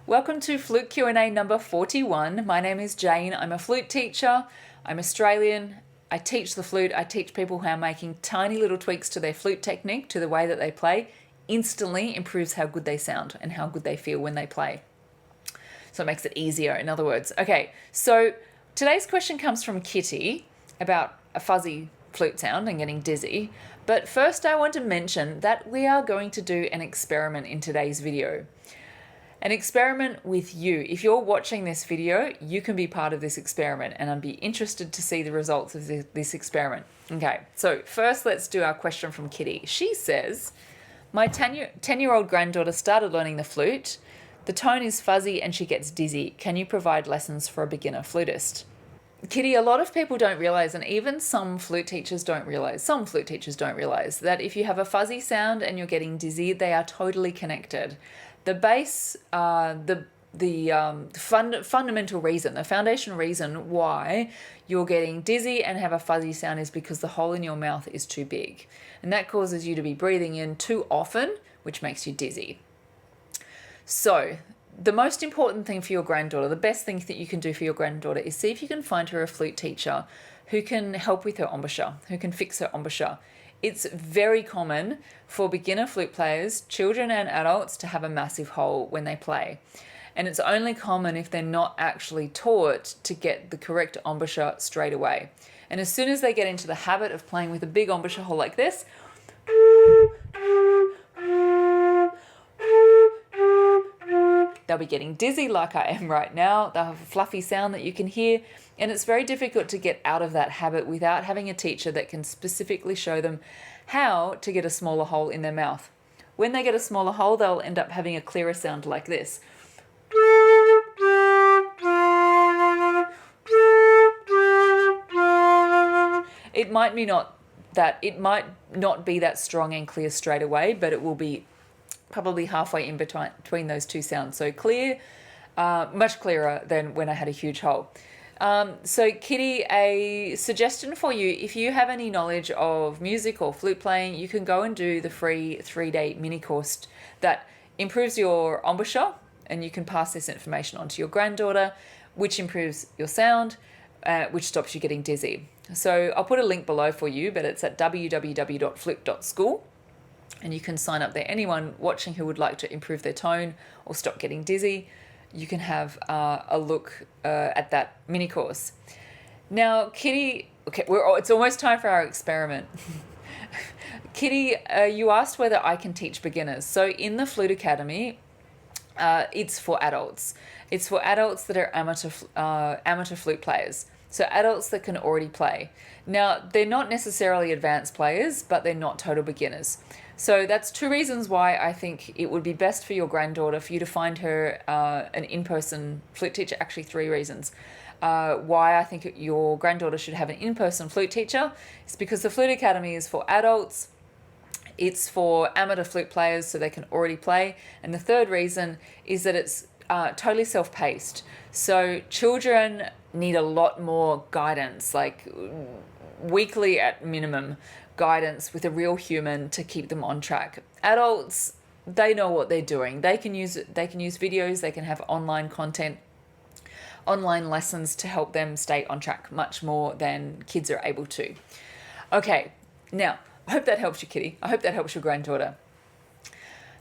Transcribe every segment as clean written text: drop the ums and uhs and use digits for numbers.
Welcome to Flute Q&A number 41. My name is Jane. I'm a flute teacher. I'm Australian. I teach the flute. I teach people how making tiny little tweaks to their flute technique, to the way that they play, instantly improves how good they sound and how good they feel when they play. So it makes it easier, in other words. Okay, so today's question comes from Kitty about a fuzzy flute sound and getting dizzy. But first I want to mention that we are going to do an experiment in today's video. An experiment with you. If you're watching this video, you can be part of this experiment, and I'd be interested to see the results of this experiment. Okay, so first let's do our question from Kitty. She says, my 10-year-old granddaughter started learning the flute. The tone is fuzzy and she gets dizzy. Can you provide lessons for a beginner flutist? Kitty, a lot of people don't realize, and even some flute teachers don't realize that if you have a fuzzy sound and you're getting dizzy, they are totally connected. The base, fundamental reason, the foundation reason why you're getting dizzy and have a fuzzy sound is because the hole in your mouth is too big. And that causes you to be breathing in too often, which makes you dizzy. So the most important thing for your granddaughter, the best thing that you can do for your granddaughter is see if you can find her a flute teacher who can help with her embouchure, who can fix her embouchure. It's very common for beginner flute players, children and adults, to have a massive hole when they play. And it's only common if they're not actually taught to get the correct embouchure straight away. And as soon as they get into the habit of playing with a big embouchure hole like this, they'll be getting dizzy like I am right now. They'll have a fluffy sound that you can hear. And it's very difficult to get out of that habit without having a teacher that can specifically show them how to get a smaller hole in their mouth. When they get a smaller hole, they'll end up having a clearer sound like this. It might not be that strong and clear straight away, but it will be probably halfway in between those two sounds. So clear, much clearer than when I had a huge hole. So Kitty, a suggestion for you, if you have any knowledge of music or flute playing, you can go and do the free 3-day mini course that improves your embouchure, and you can pass this information on to your granddaughter, which improves your sound, which stops you getting dizzy. So I'll put a link below for you, but it's at www.flute.school. And you can sign up there. Anyone watching who would like to improve their tone or stop getting dizzy, you can have a look at that mini course. Now, Kitty, okay, it's almost time for our experiment. Kitty, you asked whether I can teach beginners. So in the Flute Academy, it's for adults. It's for adults that are amateur flute players. So adults that can already play. Now, they're not necessarily advanced players, but they're not total beginners. So that's two reasons why I think it would be best for your granddaughter for you to find her an in-person flute teacher. Actually, three reasons why I think your granddaughter should have an in-person flute teacher. It's because the Flute Academy is for adults. It's for amateur flute players, so they can already play. And the third reason is that it's totally self-paced. So children need a lot more guidance, like weekly at minimum guidance with a real human to keep them on track. Adults, they know what they're doing. They can use videos, they can have online content, online lessons to help them stay on track much more than kids are able to. Okay, now, I hope that helps you, Kitty. I hope that helps your granddaughter.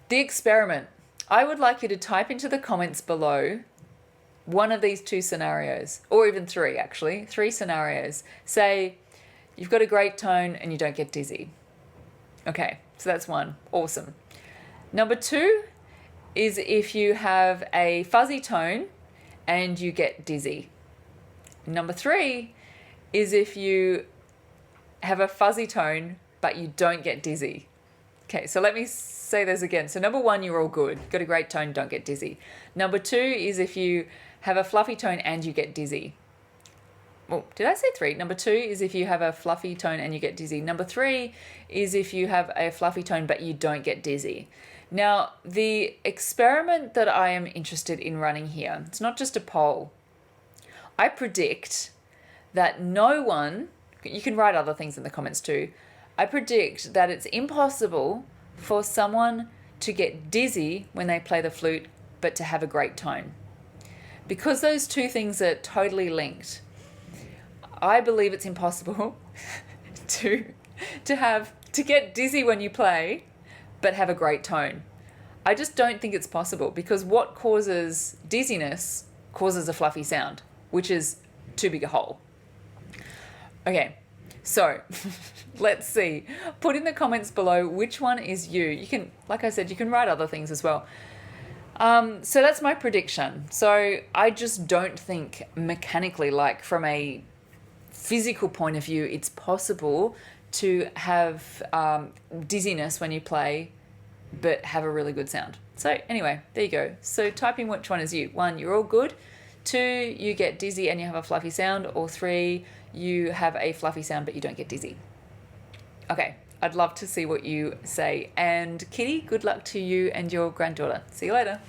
The experiment. I would like you to type into the comments below one of these two scenarios, or even three actually, 3 scenarios. Say, you've got a great tone and you don't get dizzy. Okay, so that's one. Awesome. Number 2 is if you have a fuzzy tone and you get dizzy. Number 3 is if you have a fuzzy tone but you don't get dizzy. Okay, so let me say those again. So number 1, you're all good. Got a great tone, don't get dizzy. Number 2 is if you have a fluffy tone and you get dizzy. Oh, did I say 3? Number 2 is if you have a fluffy tone and you get dizzy. Number 3 is if you have a fluffy tone but you don't get dizzy. Now, the experiment that I am interested in running here, it's not just a poll. I predict that no one, you can write other things in the comments too, I predict that it's impossible for someone to get dizzy when they play the flute but to have a great tone. Because those two things are totally linked, I believe it's impossible to get dizzy when you play, but have a great tone. I just don't think it's possible, because what causes dizziness causes a fluffy sound, which is too big a hole. Okay, so let's see. Put in the comments below which one is you. You can, like I said, you can write other things as well. So that's my prediction. So I just don't think mechanically, like from a physical point of view, it's possible to have dizziness when you play, but have a really good sound. So anyway, there you go. So type in which one is you. 1, you're all good. 2, you get dizzy and you have a fluffy sound. Or 3, you have a fluffy sound but you don't get dizzy. Okay, I'd love to see what you say. And Kitty, good luck to you and your granddaughter. See you later.